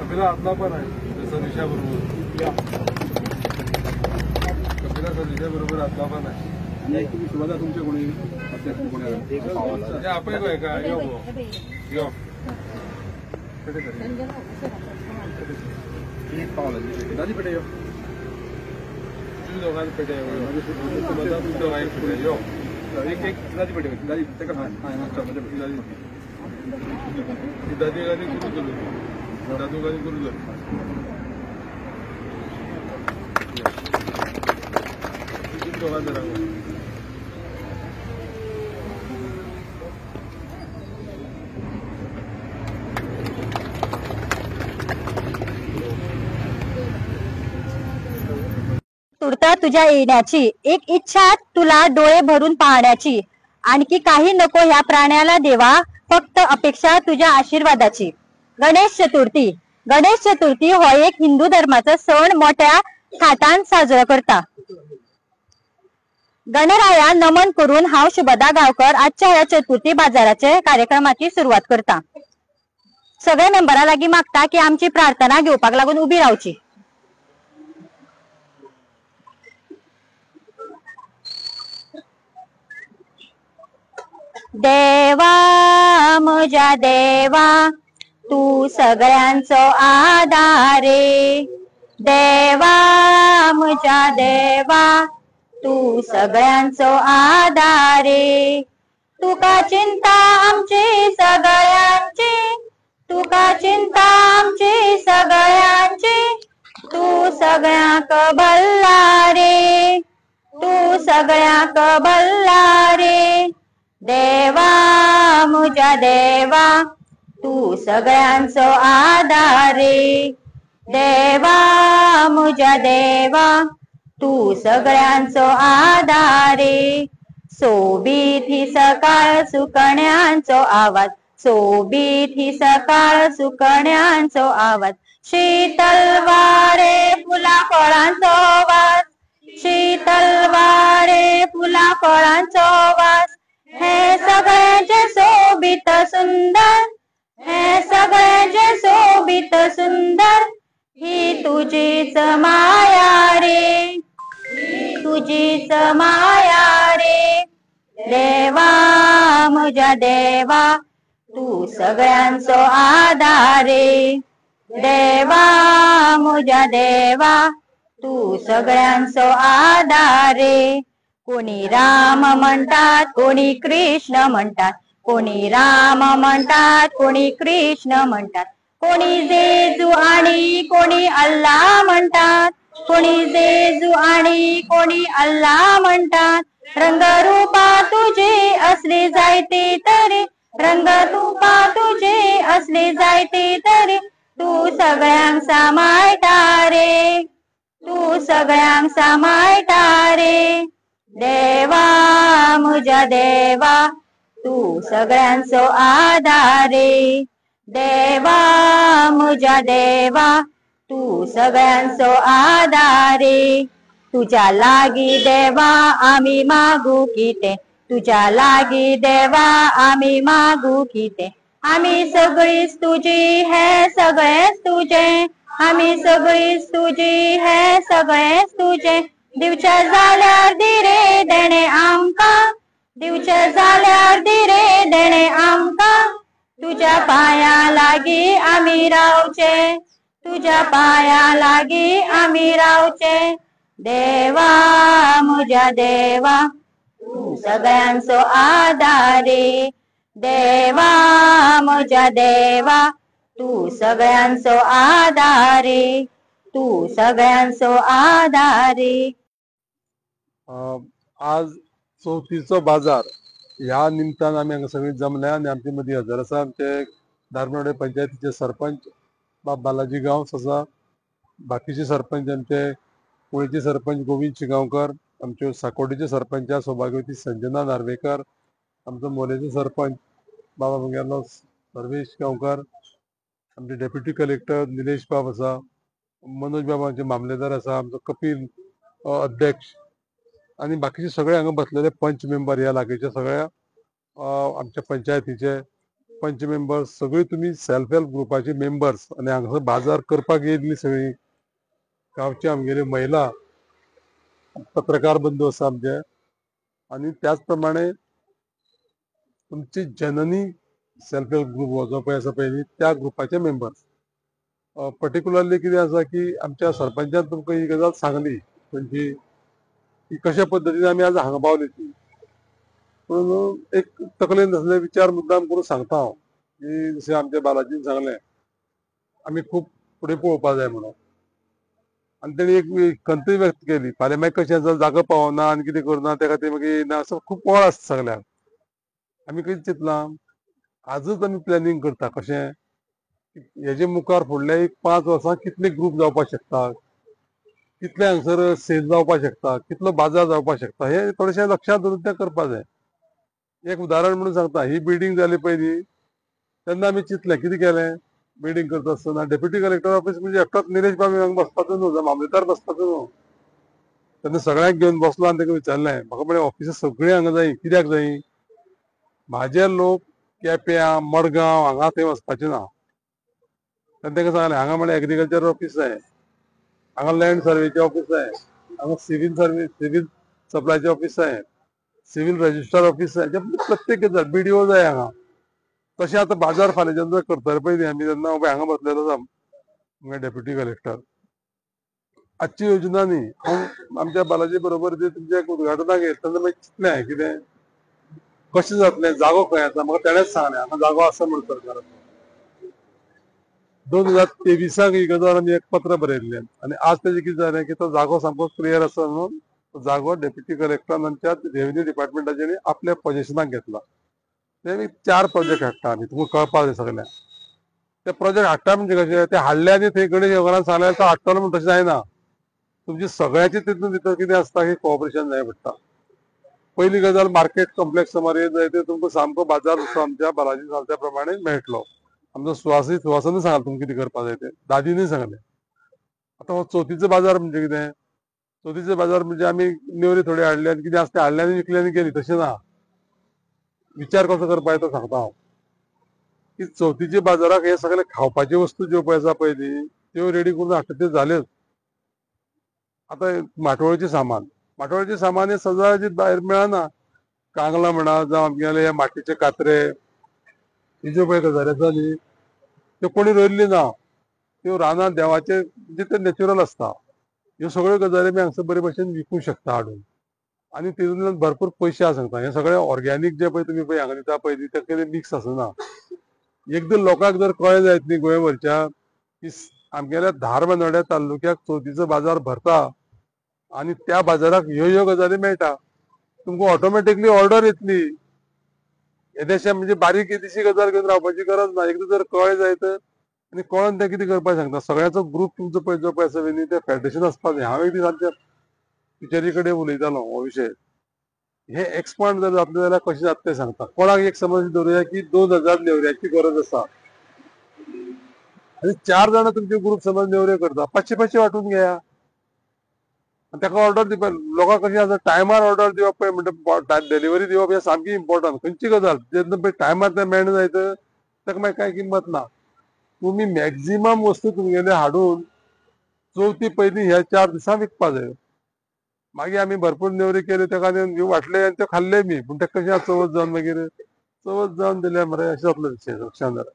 कपिला आतला पण आहे सदिशा बरोबर कपिला सदिशा बरोबर आतला पण आहे सुरुवात तुमच्या कोणी आपण काय का यो यो दादी पेटे यो दोघांना पेटे यो एक एक दादी पेटे दादी त्याका दादी गादी करू दादू गादी करू दोघांना तुरता तुझ्या येण्याची एक इच्छा तुला डोळे भरून पाहण्याची आणखी काही नको ह्या प्राण्याला देवा फक्त अपेक्षा तुझ्या आशीर्वादाची। गणेश चतुर्थी हो एक हिंदू धर्माचा सण मोठ्या थाटान साजरा करता। गणराया नमन करून हाव शुभदा गावकर आजच्या ह्या चतुर्थी बाजाराचे कार्यक्रमाची सुरुवात करता। सगळ्या मेंबरा लागी मागता की आमची प्रार्थना घेवपाक लागून उभी रावची। देवा म्हज्या देवा तू सगळ्यांचो आधारे। देवा म्हज्या देवा तू सगळ्यांचो आधारे। तुका चिंता आमची सगळ्यांची तुका चिंता आमची सगळ्यांची तू सगळ्यांक भल्ला रे तू सगळ्यांक भल्ला रे। देवा म्हज्या देवा तू सगळ्यांचो आधारे। देवा म्हज्या देवा तू सगळ्यांचो आधारे। सोबीत ही सकाळ सुकण्यांचो आवाज सोबीत ही सकाळ सुकण्यांचो आवाज। शीतल वारे फुला फळांचो वास शीतल वारे फुला फळांचो वास। हे सगळ्यांचे सोबीत सुंदर हे सगळ्यांचे सोबीत सुंदर ही तुझीच माया रे तुझीच माया रे। देवा म्हज्या देवा तू सगळ्यांचो आधारे। देवा म्हज्या देवा तू सगळ्यांचो आधारे। कोणी राम म्हणतात कोणी कृष्ण म्हणतात कोणी राम म्हणतात कोणी कृष्ण म्हणतात। कोणी जेजू आणि कोणी अल्लाह म्हणतात कोणी जेजू आणि कोणी अल्लाह म्हणतात। रंगरूपा तुझी असली जायती तरी रंगरूपा तुझी असली जायती तरी तू सगळ्यांक सांभाळटा रे तू सगळ्यांक सांभाळटा रे। देवा म्हज्या देवा तू सगळ्यांचो आधारे। देवा म्हज्या देवा तू सगळ्यांचो आधारे। तुझ्या लागी देवा आम्ही मागू किते तुझ्या लागी देवा आम्ही मागू किते। आम्ही सगळीच तुझी हे सगळेच तुझे आम्ही सगळीच तुझी हे सगळेच तुझे। दिवच्या जाल्यार दिरे देणे आमका दिवच्या जाल्यार दिरे देणे आमका। तुझ्या पाया लागी आम्ही रावचे तुझ्या पाया लागी आम्ही रावचे। देवा म्हज्या देवा तू तू सगळ्यांचो आधारे देवा म्हज्या देवा तू सगळ्यांचो आधारे तू सगळ्यांचो आधारे. आज चवथीचो बाजार ह्या निमतान आमी हांगा सगळीं जमल्या आनी आमचे मदीं हजर आसा आमचे धारबांदोडे पंचायतीचे सरपंच बाब बालाजी गांवस आसा, बाकीचे सरपंच आमचे कुळेचे सरपंच गोविंद शिगांवकर, आमच्यो साकोडीचे सरपंच सौभाग्यवती संजना नार्वेकर, आमचो मोलेचो सरपंच बाबा मंगेलो सर्वेश गांवकर, आमचे डेप्युटी कलेक्टर निलेश बाब आसा, मनोज बाबा आमचे मामलेदार आसा, आमचो कपिल अध्यक्ष आनी बाकीचे सगळे हांगा बसलेले पंच मेंबर ह्या लागींच्या सगळ्या आमच्या पंचायतीचे पंच मेंबर्स सगळी तुमी सेल्फ हेल्प ग्रुपाचे मेंबर्स आनी हांगासर बाजार करपाक येयल्ली सगळी गांवची आमगेली महिला पत्रकार बंधू आसा आमचे आनी त्याच प्रमाणे तुमची जननी सेल्फ हेल्प ग्रुप हो जो पळय आसा पळय त्या ग्रुपाचे मेंबर्स. पर्टिक्युलरली कितें आसा की आमच्या सरपंचान तुमकां ही गजाल सांगली खंयची की कशा पद्दतीन आमी आज हांगा पावली ती, पूण एक तकलेन असले विचार मुद्दाम करून सांगता हांव की जशें आमच्या बालाजीन सांगलें आमी खूब फुडें पळोवपा जाय म्हणून. आनी तेणी एक खंत व्यक्त केली फाल्यां मागीर कशें जर जागो पावना आनी कितें करना त्या खातीर मागीर ना असो खूब वळ आसता सगळ्याक. आमी कितें चिंतलां आजूच आमी प्लॅनिंग करता कशें हेजे मुखार फुडल्या एक 5 वर्सां कितले ग्रूप जावपाक शकता, कितले हांगसर सेल जावपाक शकता, कितलो बाजार जावपाक शकता, हे थोडेशें लक्षांत धरून तें करपा जाय. एक उदाहरण म्हणून सांगता, ही बिल्डींग जाली पळय न्ही तेन्ना आमी चिंतलें कितें केलें बिल्डींग करता आसतना डेप्युटी कलेक्टर ऑफीस म्हणजे एकटोच निलेश बाब हांगा बसपाचो न्हू, मामलेदार बसपाचो न्हू. तेन्ना सगळ्यांक घेवन बसलो आनी ताका विचारलें म्हाका म्हळें ऑफिसां सगळीं हांगा जायी कित्याक जायी, म्हाजे लोक केप्यां मडगांव हांगा थंय वचपाचे ना. तेन्ना ताका सांगलें हांगा म्हळें एग्रीकल्चर ऑफीस जाय, हांगा लँड सर्वेचे ऑफीस जाय, हांगा सिव्हील सप्लायचे ऑफीस जाय, सिव्हील रजिस्ट्रार ऑफीस जाय, प्रत्येक गजाल BDO जाय हांगा. तशें आतां बाजार फाल्यां जेन्ना करतले पळय न्ही आमी तेन्ना हांगा बसलेलो आसा डेप्युटी कलेक्टर. आजची योजना न्ही हांव आमच्या बालाजी बरोबर जे तुमच्या उद्घाटनाक येयले तेन्ना मागीर चिंतलें कितें कशें जातलें, जागो खंय आसा म्हाका तेणेंच सांगलें हांगा जागो आसा म्हणून सरकाराचो. 2023 ही गजाल आमी एक पत्र बरयल्लें आनी आज तेजें कितें जालें की तो जागो सामको क्लियर आसा म्हणून तो जागो डेप्युटी कलेक्टरान आमच्या रेव्हेन्यू डिपार्टमेंटाचेर आपल्या पोझेशनाक घेतला. ते 4 प्रोजेक्ट हाडटा आमी तुमकां कळपाक जाय सगळ्यांक. ते प्रोजेक्ट हाडटा म्हणजे कशें ते हाडले आनी थंय गणेश देवकारान सांगलें तो हाडटलो म्हणून तशें जायना. तुमची सगळ्यांची तितून भितर कितें आसता की कोऑपरेशन जाय पडटा. पयली गजाल मार्केट कॉम्प्लेक्स समोर जाय ते तुमकां सामको बाजार असो आमच्या बालाजी सांगल्या प्रमाणे मेळटलो. आमचो सुवासनी सांगलें तुमकां कितें करपा जाय तें, दादीनूय सांगलें. आतां हो चवथीचो बाजार म्हणजे कितें, चवथीचो बाजार म्हणजे आमी नेवऱ्यो थोड्यो हाडल्यो आनी कितें आसा तें हाडलें आनी विकलें आनी गेलीं तशें ना. विचार कसो करपा तो सांगता हांव की चवथीच्या बाजाराक हे सगळे खावपाच्यो वस्तू ज्यो पळय आसा पळय न्ही त्यो रेडी करून हाडटा त्यो जाल्योच. आतां माटोळेचें सामान हे सजाची भायर मेळना. कांगलां म्हणा जावं आमगेले मातयेचे कात्रे ही ज्यो पळय गजाली आसा न्ही त्यो कोणी रोयल्ली ना, त्यो रानांत देवाचे म्हणजे ते नॅच्युरल आसता. ह्यो सगळ्यो गजाली आमी हांगसर बरे भशेन विकूंक शकता हाडून आनी तितूंतल्यान भरपूर पयशे आसा सांगता. हे सगळे ऑर्गॅनीक जे पळय तुमी पळय हांगा दिता पळय न्ही ते कितें मिक्स आसना. एकदम लोकांक जर कळ्ळें जायत न्ही गोंयभरच्या की आमगेल्या धारबांदोड्या तालुक्याक चवथीचो बाजार भरता आनी त्या बाजाराक ह्यो गजाली मेळटा, तुमकां ऑटोमॅटिकली ऑर्डर येतली. येदेशें म्हणजे बारीक येदेशी गजाल घेवन रावपाची गरज ना. एकदां जर कळ्ळें जायत आनी कळोन तें कितें करपाक सांगता सगळ्याचो ग्रूप तुमचो पळय जो पळय आसा न्ही ते फेडरेशन आसपाक जाय. हांव एक दीस आमच्या टिचरी कडेन उलयतालो हो विशय. हे एक्सपांड जर जातलें जाल्यार कशें जाता तें सांगता. कोणाक एक समज धरुया की 2000 नेवऱ्याची गरज आसा आनी 4 जाणां तुमचे ग्रूप समज नेवऱ्यो करता, 500 वांटून घेया. ताका ऑर्डर दिवप लोकांक कशें आसा टायमार ऑर्डर दिवप पळय म्हणटा डिलिव्हरी दिवप हें सामकी इम्पॉर्टंट. खंयची गजाल जेन्ना पळय टायमार तें मेळना जायत ताका मागीर कांय किंमत ना. तुमी मॅक्झिमम वस्तू तुमगेले हाडून चवथी पयलीं ह्या 4 दिसां विकपा जाय. मागीर आमी भरपूर नेवऱ्यो केल्यो ताका वाटले आनी त्यो खाल्ले बी. पूण तेका कशें चवथ जावन मागीर चवथ जावन दिल्यार मरे अशें जातलो विशय लक्षांत जाल्यार.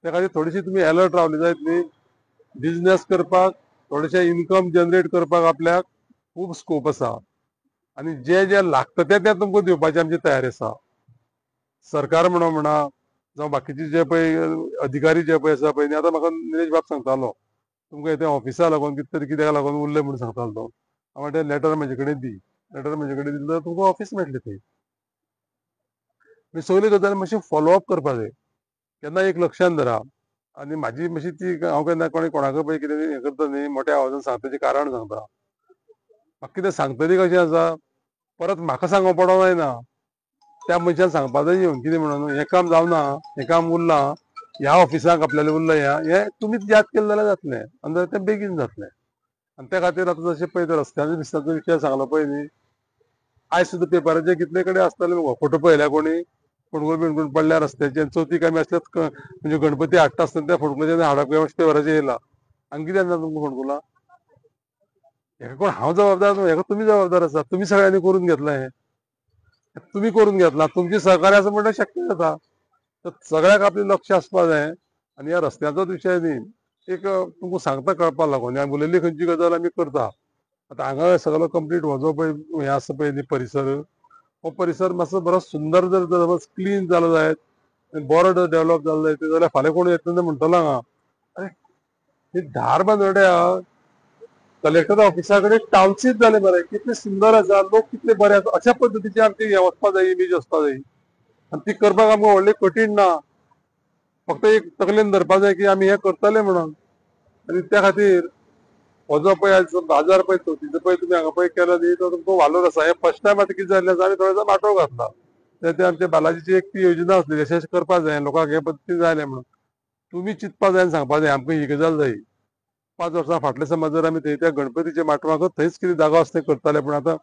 त्या खातीर थोडीशी तुमी अलर्ट रावली जायत न्ही. बिजनेस करपाक थोडेशें इन्कम जनरेट करपाक आपल्याक खूब स्कोप आसा आणि जे जे लागतं ते तुमकां दिवपाची आमची तयारी आसा. सरकार म्हणा जावं बाकीचे जे पळय अधिकारी जे पळय आसा पळय न्ही, आतां म्हाका निलेश बाब सांगतालो तुमकां हें ऑफिसा लागून कित्याक लागून उरलें म्हणून सांगतालो तो. हांव म्हणलें लेटर म्हजे कडेन दी. लेटर म्हजे कडेन दिलें जाल्यार तुमकां ऑफिस मेळटलें थंय. सगळ्यो गजाली मातशी फॉलोअप करपा जाय. केन्ना एक लक्षांत धरा आनी म्हाजी मातशी ती हांव केन्ना कोणाकय पळय कितें हें करता न्ही मोठ्या आवाजान सांगता तेजें कारण सांगता. म्हाका कितें सांगतली कशें आसा परत म्हाका सांगो पडो जायना. त्या मनशान सांगपा जाय येवन कितें म्हणून हें काम जावना, हें काम उरलां, ह्या ऑफिसाक आपल्यालें उरलां हें तुमीच याद केलें जाल्यार जातलें आनी तें बेगीन जातलें. आनी त्या खातीर आतां जशें पळय रस्त्याचो बिस्त्याचो विशय सांगलो पळय न्ही, आयज सुद्दां पेपराचेर कितले कडेन आसताले मुगो फोटो पळयल्या कोणी फोणकूल बिणकूल पडल्या रस्त्याचेर चवथीक आमी असलेच म्हणजे गणपती हाडटा आसतना त्या फोणकुलाचेर हाडप पेपराचेर येयला. आनी कितें जाता तुमकां फोणकुलां? हेका कोण हांव जबाबदार न्हू, हेका तुमी जबाबदार आसा. तुमी सगळ्यांनी करून घेतलां हें. तुमी करून घेतलां, तुमची सहकार्य आसा म्हणल्यार शक्य जाता. तर सगळ्याक आपलें लक्ष आसपा जाय. आनी ह्या रस्त्याचोच विशय न्ही, एक तुमकां सांगता कळपा लागून हांवें उलयल्ली खंयची गजाल आमी करता. आतां हांगा सगळो कंप्लीट हो जो पळय हें आसा पळय न्ही परिसर, हो परिसर मातसो बरो सुंदर जर क्लीन जालो जायत, बरो जर डेव्हलप जालो जायत जाल्यार फाल्यां कोण येता तेन्ना म्हणटलो हांगा अरे ही धार बांदोड्या कलेक्टर ऑफिसा कडेन टावनशीप जालें मरे, कितलें सुंदर आसा, लोक कितले बरे आसा. अशा पद्दतीची आमची हें वचपा जाय, इमेज वचपा जाय. आनी ती करपाक आमकां व्हडली कठीण ना. फक्त एक तकलेन धरपा जाय की आमी हें करतले म्हणून. आनी त्या खातीर हो जो पळय आयज बाजार पळय चवथीचो पळय तुमी हांगा पळय केलो न्ही तो तुमकां वालोर आसा. हे फर्स्ट टायम आतां कितें जाल्लें आसा आमी थोडोसो माटोव घातला. ते आमच्या बालाजीची एक ती योजना आसली अशें करपा जाय लोकांक हे पद्दतीन जाय म्हणून. तुमी चिंतपा जाय आनी सांगपा जाय आमकां ही गजाल जायी. 5 वर्सां फाटले समज जर आमी थंय त्या गणपतीच्या माटवाकूच थंयच कितें जागो आसा थंय करताले, पूण आतां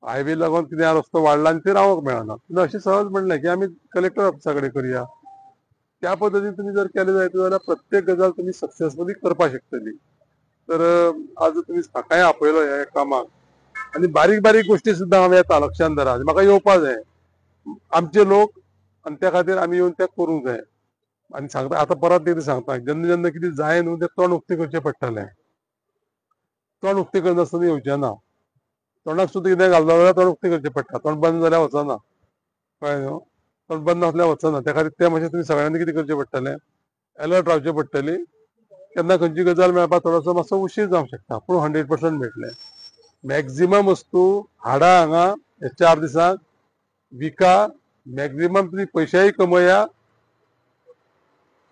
हायवे लागून कितें रस्तो वाडला आनी थंय रावंक मेळना. तुमी अशें सहज म्हणलें की आमी कलेक्टर ऑफिसा कडेन करया. त्या पद्दतीन तुमी जर केलें जायत जाल्यार प्रत्येक गजाल तुमी सक्सेसफुली करपा शकतली. तर आज तुमी म्हाकाय आपयलो ह्या कामाक आनी बारीक बारीक गोश्टी सुद्दां हांव येता लक्षांत धरा. म्हाका येवपा जाय आमचे लोक आनी त्या खातीर आमी येवन तें करूंक जाय. आनी सांगता आतां परत एकदां सांगता जेन्ना जेन्ना कितें जाय न्हू तें तोंड उक्तें करचें पडटलें. तोंड उक्तें करनासतना येवचें ना. तोंडाक सुद्दां कितें घालता जाल्यार तोंड उक्तें करचें पडटा. तोंड बंद जाल्यार वचना. कळ्ळें न्हू. तोंड बंद नासल्यार वचना. त्या खातीर त्या मातशें तुमी सगळ्यांनी कितें करचें पडटलें, अलर्ट रावचें पडटली. केन्ना खंयची गजाल मेळपाक थोडोसो मातसो उशीर जावंक शकता पूण 100% मेळटलें. मॅक्झिमम वस्तू हाडा हांगा हे 4 दिसांक विका, मॅक्झिमम तुमी पयशेय कमया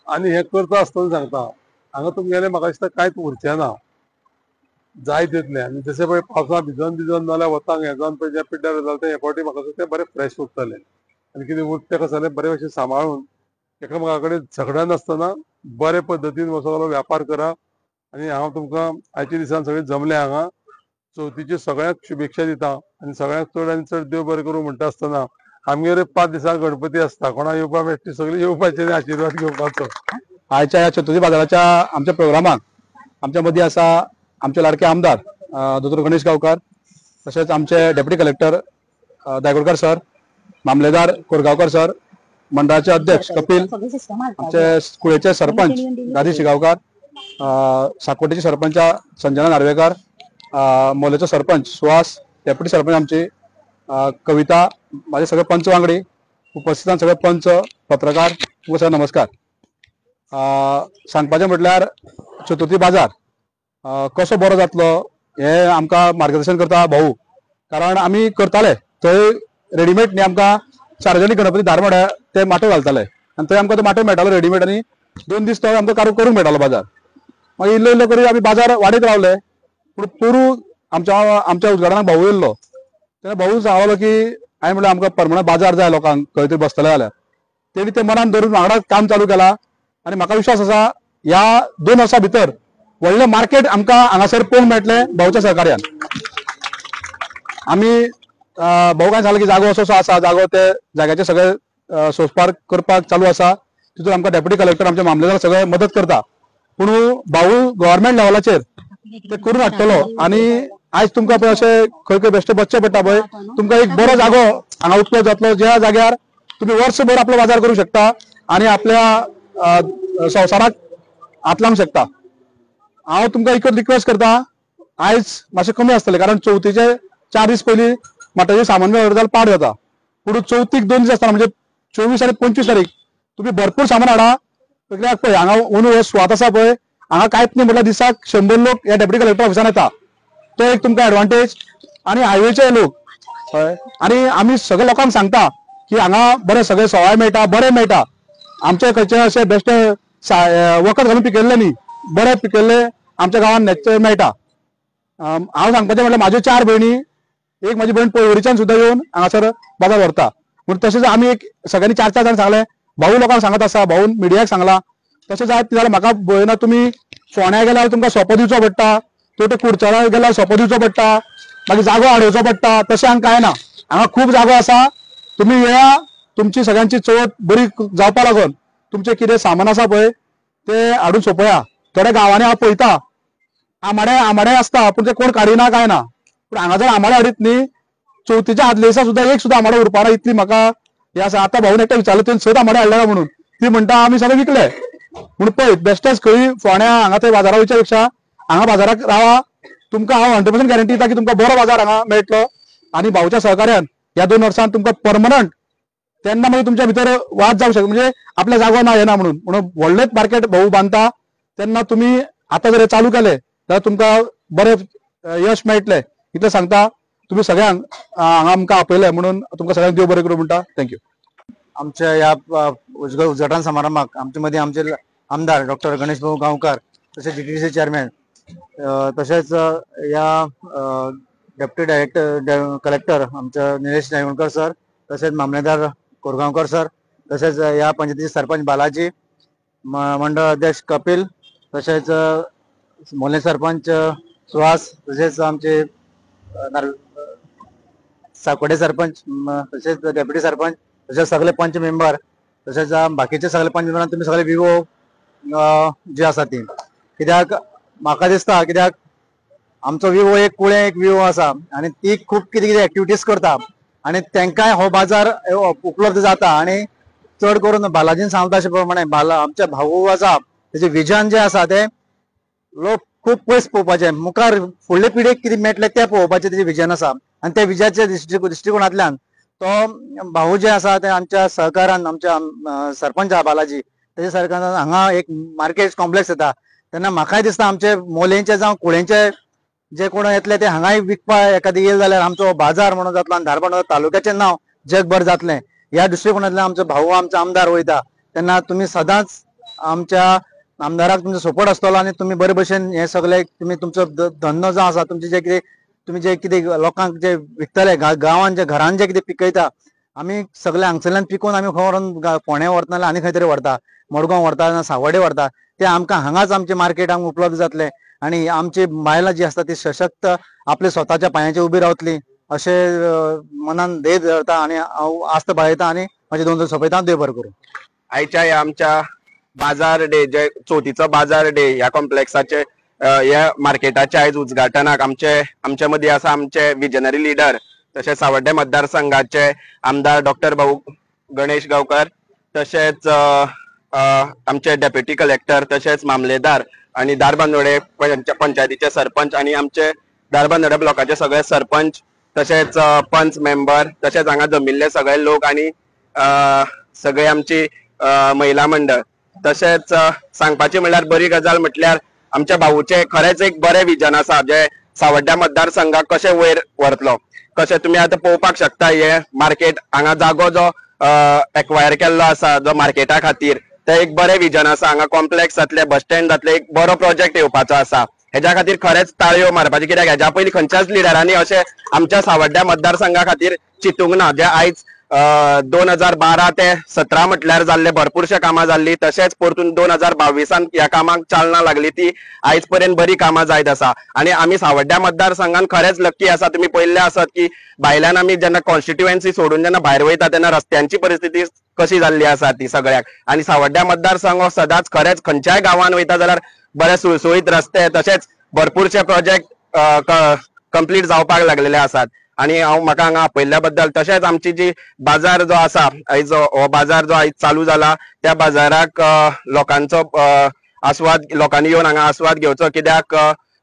आनी हें करता आसतना सांगता हांगा तुमगेलें म्हाका दिसता कांयच उरचें ना. जाय तितलें आनी जशें पळय पावसां भिजून नाल्यार वताक हें जावन पळय जें पिड्ड्यार जाता तें हे फावटी म्हाका दिसता तें बरें फ्रेश उरतलें. आनी कितें उरता तें कसालें बरे भशेन सांबाळून एकामेका कडेन झगडा नासतना बरे पद्दतीन हो सगळो व्यापार करा. आनी हांव तुमकां आयच्या दिसान सगळें जमले हांगा चवथीच्यो सगळ्यांक शुभेच्छा दिता. आनी सगळ्यांक चड आनी चड देव बरें करूं म्हणटा आसतना आमगेर 5 दिसांक गणपती आसता. कोणा येवपा मेळटा सगळीं येवपाचें आनी आशिर्वाद घेवपाचो. आयच्या ह्या चतुर्थी बाजाराच्या आमच्या प्रोग्रामाक आमच्या मदीं आसा आमचे लाडके आमदार दोतोर गणेश गांवकार, तशेंच आमचे डेप्युटी कलेक्टर दायगोडकर सर, मामलेदार कोरगांवकर सर, मंडळाचे अध्यक्ष कपिल, आमचे कुळेचे सरपंच दादी शिगांवकार, साकोटेचे सरपंच संजना नार्वेकार, मोलेचो सरपंच सुहास, डेप्युटी सरपंच आमची कविता, माझे सगळे पंच वांगडी उपस्थितांक सगळे पंच पत्रकार तुमकां सगळ्यांक नमस्कार. सांगपाचें म्हटल्यार चतुर्थी बाजार कसो बरो जातलो हें आमकां मार्गदर्शन करता भाऊ. कारण आमी करताले थंय रेडीमेड न्ही आमकां सार्वजनीक गणपती धारमड्या ते माटो घालताले आनी थंय आमकां तो माटो मेळटालो रेडीमेड आनी 2 दीस तो आमकां करूंक मेळटालो बाजार. मागीर इल्लो इल्लो करून आमी बाजार वाडयत रावले. पूण पोरू आमच्या उजगाडनाक भाऊ येयल्लो. तेणें भाऊ सांगलो की हांवें म्हणलें आमकां परमनंट बाजार जाय लोकांक खंय तरी बसतले जाल्यार. तेणी तें मनान धरून वांगडा काम चालू केलां आनी म्हाका विश्वास आसा ह्या 2 वर्सां भितर व्हडलें मार्केट आमकां हांगासर पळोवंक मेळटलें भाऊच्या सहकार्यान. आमी भाऊ काय सांगलें की जागो असो आसा, जागो ते जाग्याचे सगळे सोंसपार करपाक चालू आसा. तितून आमकां डेप्युटी कलेक्टर आमचे मामलेदार सगळे मदत करता. पूण भाऊ गव्हर्मेंट लेवलाचेर ते करून हाडटलो आनी आयज तुमकां पळय अशें खंय खंय बेश्टे बसचें पडटा पळय, तुमकां एक बरो जागो हांगा उपलब्ध जातलो ज्या जाग्यार तुमी वर्सभर आपलो बाजार करूं शकता आनी आपल्या संवसाराक हात लावंक शकता. हांव तुमकां एकच रिक्वेस्ट करता, आयज मातशें कमी आसतलें कारण चवथीचे 4 दीस पयलीं मठाचे सामान व्यवहार पाड जाता. पुढे 34 2 दीस आसता म्हणजे 24 आणि 25 तारीख तुम्ही भरपूर सामान हाडा. कित्याक पळय हांगा अंदू हे स्वात आसा पळय, हांगा कांयच न्ही म्हटल्यार दिसाक 100 लोक ह्या डेप्युटी कलेक्टर ऑफिसान येता. तो एक तुमकां एडवांटेज. आणि हायवेचे लोक हय, आणि आमी सगळ्या लोकांक सांगता की हांगा बरे सगळे सवाय मेळटा, बरे मेळटा. आमचे खंयचे अशे बेश्टे वखद घालून पिकयल्ले न्ही, बरे पिकयल्ले आमच्या गांवांत नॅचरल मेळटा. हांव सांगपाचें म्हटल्यार म्हाज्यो 4 भयणी, एक म्हाजी भयण पळवरीच्यान सुद्दां येवन हांगासर बाजार व्हरता. पूण तशेंच आमी एक सगळ्यांनी 4 जाण सांगले. भाऊ लोकांक सांगत आसा, भाऊन मिडियाक सांगला. तशें जायत जाल्यार म्हाका भयना तुमी फोण्या गेल्यार तुमकां सोपो दिवचो पडटा, तो कुडचड्यार गेल्यार सोपो दिवचो पडटा, मागीर जागो हाडोवचो पडटा. तशें हांगा कांय ना. हांगा खूब जागो आसा. तुमी येया, तुमची सगळ्यांची चवथ बरी जावपा लागून तुमचें कितें सामान आसा पळय ते हाडून सोंपया. थोड्या गांवांनी हांव पळयता आमाडे आसता पूण ते कोण काडिना काय ना. पूण हांगा जर आमाडे हाडीत न्ही, चवथीच्या आदले दिसा सुद्दां एक सुद्दां आमाडो उरपाना, इतली म्हाका हे आसा. आतां भाऊन एकट्या विचारलें तुवें 7 आमाडे हाडले काय म्हणून. ती म्हणटा आमी सगळे विकले. पूण पळय बेश्टेच खंय फोण्या हांगा थंय बाजारा वयच्या पेक्षा हांगा बाजाराक रावा. तुमकां हांव 100% गॅरंटी दिता की तुमकां बरो बाजार हांगा मेळटलो. आणि भाऊच्या सहकार्यान ह्या 2 वर्सांत तुमकां परमनंट तेन्ना मागीर तुमच्या भितर वाद जावंक शकता. म्हणजे आपल्या जागो ना येना म्हणून व्हडलेंच मार्केट भाऊ बांदता तेन्ना तुमी आतां जर चालू केले जाल्यार तुमकां बरें यश मेळटलें इतलें सांगता. तुम्ही सगळ्यांक हांगा आमकां आपयले म्हणून तुमकां सगळ्यांक देव बरें करूं म्हणटा. थँक्यू. आमच्या या उद्घाटन समारंभाक आमचे मदीं आमचे आमदार डॉक्टर गणेश भाऊ गांवकार, तसेच DTDC चेअरमॅन, तसेच या डेप्युटी डायरेक्टर कलेक्टर आमचे निलेश नायवणकर सर, तसेच मामलेदार कोरगांवकर सर, तसेच या पंचायतीचे सरपंच बालाजी, मंडळ अध्यक्ष कपिल, तसेच मोले सरपंच सुहास, तसेच आमचे साकोडे सरपंच, तसेच डेप्युटी सरपंच, तसेच सगळे पंच मेंबर, तसेच बाकीचे सगळे पंच मेंबर, तुम्ही सगळे विवो जे आसा ती. कित्याक म्हाका दिसता कित्याक आमचो विवो एक कुळे एक विवो आसा आणि ती खूप कितें कितें एक्टिविटीज करता आणि तांकांय हो बाजार उपलब्ध जाता. आणि चड करून बालाजीन सांगता अशे प्रमाणे आमचे भाऊ आसा तेजे विजन जे आसा ते लोक खूप पयस पळोवपाचे, मुखार फुडले पिढीक कितें मेळटलें तें पळोवपाचें तेजे विजन आसा. आणि त्या विजयाच्या दृश्टिकोनांतल्यान तो भाऊ जे आसा ते आमच्या सहकारान आमच्या सरपंच आहा बालाजी तेजे सरकारान हांगा एक मार्केट कॉम्प्लेक्स येता तेन्ना म्हाकाय दिसता आमचे मोलेंचे जावं कुळेंचे जे कोण येतले ते हांगाय विकपा एखादी येयले जाल्यार आमचो बाजार म्हणून जातलो आनी धारबांदोडा तालुक्याचें नांव जगभर जातलें. ह्या दृश्टिकोनांतल्यान आमचो भाऊ आमचो आमदार वयता तेन्ना तुमी सदांच आमच्या आमदाराक तुमचो सपोर्ट आसतलो आणि तुम्ही बरे भशेन हे सगळे तुम्ही तुमचो धंदो जो आसा तुमचे जे कितें तुम्ही जे कितें लोकांक जे विकतले गांवांत जे घरान जे कितें पिकयता आमी सगळे हांगसरल्यान पिकोवन आमी खंय व्हरून फोण्या व्हरता नाल्यार आनी खंय तरी व्हरता, मडगांव व्हरता, सावड्डे व्हरता. ते आमकां हांगाच आमचे मार्केट हांगा उपलब्ध जातले आणि आमची बायलां जी आसता ती सशक्त आपल्या स्वताच्या पांयाचेर उबी रावतली अशे मनान ध्येय धरता आणि हांव आस्त बाळगता आणि म्हाजे 2 सोंपयता. देव बरें करूं. आयच्या ह्या आमच्या बाजार डे जे चवथीचो बाजार डे ह्या कॉम्प्लेक्साचे ह्या मार्केटाचे आयज उद्घाटनाक आमचे मदीं आसा आमचे विजनरी लिडर तशेंच सावड्डे मतदारसंघाचे आमदार डॉक्टर भाऊ गणेश गांवकर, तशेंच आमचे डेप्युटी कलेक्टर, तशेंच मामलेदार आणि दारबांदोडे पंचायतीचे सरपंच आणि आमचे दारबांदोडे ब्लॉकाचे सगळे सरपंच, तशेंच पंच मेंबर, तशेंच हांगा जमिल्ले सगळे लोक आणि सगळे आमची महिला मंडळ. तशेंच सांगपाचें म्हणल्यार बरी गजाल म्हटल्यार आमच्या भाऊचे खरेंच एक बरें विजन आसा जे सावड्ड्या मतदारसंघाक कशें वयर व्हरतलो. कशें तुमी आतां पळोवपाक शकता हे मार्केट हांगा जागो जो एक्वायर केल्लो आसा जो मार्केटा खातीर ते एक बरें विजन आसा. हांगा कॉम्प्लेक्स जातले, बस स्टँड जातले, एक बरो प्रोजेक्ट येवपाचो आसा. हेच्या खातीर खरेंच ताळयो मारपाची, कित्याक हेच्या पयलीं खंयच्याच लिडरांनी अशें आमच्या सावड्ड्या मतदारसंघा खातीर चिंतूंक ना. जे आयज 2012 ते 17 म्हटल्यार जाल्ले भरपूरशे कामां जाल्ली, तशेंच परतून 2022 ह्या कामाक चालना लागली ती आयज पर्यंत बरी कामां जायत आसा. आणि आमी सावड्ड्या मतदारसंघान खरेंच लक्की आसा. तुमी पळयल्ले आसत की भायल्यान आमी जेन्ना कॉन्स्टिट्युएन्सी सोडून जेन्ना भायर वयता तेन्ना रस्त्यांची परिस्थिती कशी जाल्ली आसा ती सगळ्याक. आणि सावड्ड्या मतदारसंघ हो सदांच खरेंच खंयच्याय गांवांत वयता जाल्यार बरे सुळसुळीत रस्ते तशेंच भरपूरशे प्रोजेक्ट कंप्लीट जावपाक लागलेले आसात. आणि म्हाका हांगा आपयल्ल्या बद्दल, तशेंच आमची जी बाजार जो आसा आयज हो बाजार जो आयज चालू जाला त्या बाजाराक लोकांचो आस्वाद लोकांनी येवन हांगा आस्वाद घेवचो, कित्याक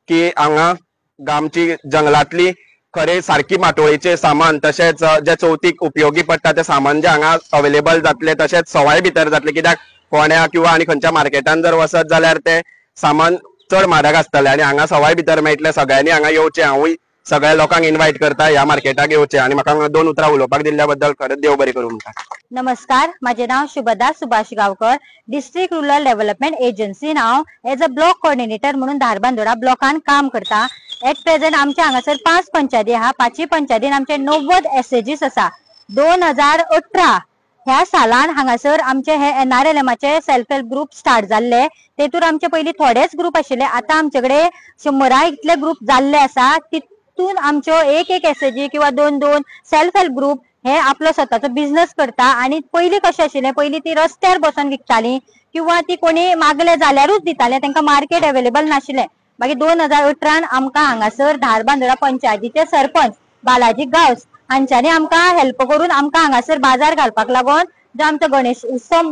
की हांगा आमची जंगलांतली खरे सारकी माटोळीचे सामान तशेंच जे चवथीक उपयोगी पडटा ते सामान जे हांगा अवेलेबल जातले तशेंच सवाय भितर जातले कित्याक फोंड्या किंवा आनी खंयच्या मार्केटान जर वचत जाल्यार ते सामान चड म्हारग आसतले आनी हांगा सवाय भितर मेळटले सगळ्यांनी हांगा येवचे हांवूय सगळ्या लोकांक इन्व्हाइट करता ह्या मार्केटाक येवचे आणि म्हाका 2 उतरां उलोवपाक दिल्ल्या बद्दल खरंच देव बरें करूं म्हणटा. नमस्कार, माझे नाव शुभदा सुभाष गावकर. डिस्ट्रिक्ट रूरल डेव्हलपमेंट एजन्सीन हांव एज अ ब्लॉक कोऑर्डिनेटर म्हणून धारबांदोडा ब्लॉकान काम करता. एट प्रेझेंट आमच्या हांगासर 5 पंचायती आहा. 5 पंचायतीन आमचे 90 एसएजीस आसा. 2018 ह्या सालान हांगासर आमचे हे NRLMचे सेल्फ हेल्प ग्रुप स्टार्ट जाल्ले. तेतून आमचे पयलीं थोडेच ग्रुप आशिल्ले, आता आमचे 100 इतले ग्रुप जाल्ले आसा. तितून आमच्यो एक एसएजी किंवा 2 सेल्फ हेल्प ग्रुप हे आपलो स्वतःचो बिझनेस करता. आणि पयलीं कशें आशिल्लें, पयलीं ती रस्त्यार बसून विकतालीं किंवा ती कोणी मागले जाल्यारूच दिताले, तांकां मार्केट अवेलेबल नाशिल्लें. मागीर 2018 आमकां हांगासर धारबांदोडा पंचायतीचे सरपंच बालाजी गांवस हांच्यांनी आमकां हेल्प करून आमकां हांगासर बाजार घालपाक लागून जो आमचो गणेश उत्सव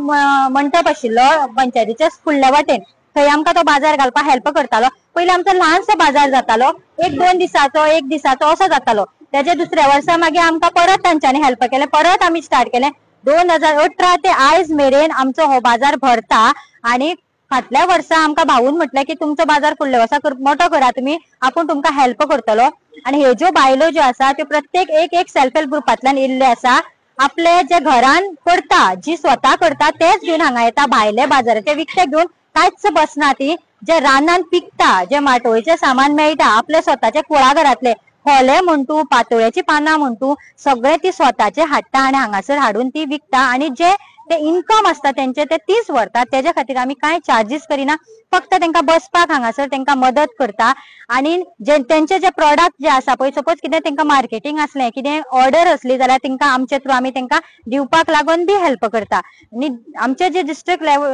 मंडप आशिल्लो पंचायतीच्या फुडल्या वाटेन, थंय आमकां तो बाजार घालपाक हेल्प करतालो. पयलीं आमचो ल्हानसो बाजार जातालो, 1-2 दिसाचो 1 दिसाचो असो जातालो. त्याच्या दुसऱ्या वर्सा मागीर आमकां परत तांच्यांनी हेल्प केलें, परत आमी स्टार्ट केलें. 2018 ते आयज मेरेन आमचो हो बाजार भरता. आणि फाटल्या वर्सा आमकां भाऊन म्हटलें की तुमचो बाजार फुडल्या वर्सा मोठो करा तुमी, आपूण तुमकां हेल्प करतलो. आणि ह्यो ज्यो बायलो ज्यो आसा त्यो प्रत्येक एक सेल्फ हेल्प ग्रुपांतल्यान येयल्ले आसा. आपले जे घरान करता, जी स्वता करता तेच घेवन हांगा येता. भायले बाजाराचे विकते घेवन कांयच बसना ती. जे रानान पिकता, जे माटोळीचे सामान मेळटा, आपले स्वताचे कुळाघरातले खोले म्हणटू, पातोळ्याची पानां म्हणटू, सगळे ती स्वताचे हाडटा आणि हांगासर हाडून ती विकता. आणि जे ते इन्कम असता त्यांचे ते तीच व्हरतात. त्याच्या खातीर आमी कांय चार्जीस करिना, फक्त तांकां बसपाक हांगासर तांकां मदत करता. आणि जे त्यांचे जे प्रोडक्ट जे आसा पळय, सपोज कितें तांकां मार्केटिंग असलें, कितें ऑर्डर असली जाल्यार तांकां आमचे थ्रू आमी तांकां दिवपाक लागून बी हेल्प करता. आणि आमचे जे डिस्ट्रिक्ट लेवल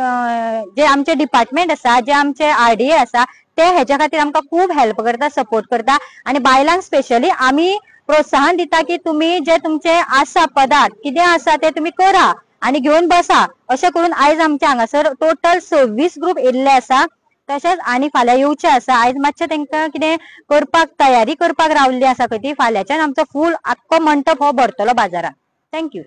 जे आमचे डिपार्टमेंट आसा, जे आमचे RDA आसा, ते हेच्या खातीर आमकां खूब हेल्प करता, सपोर्ट करता. आणि बायलांक स्पेशली आमी प्रोत्साहन दिता की तुमी जे तुमचे आसा पदार्थ कितें आसा ते तुमी करा आणि घेवन बसा. अशें करून आयज आमच्या हांगासर टोटल 26 ग्रुप येयल्ले आसा. तशेंच आनी फाल्यां येवचे आसा. आयज मातशें तांकां कितें करपाक तयारी करपाक रावल्ली आसा खंय ती. फाल्यांच्यान आमचो फूल आख्खो मंडप हो भरतलो बाजारात. थँक्यू.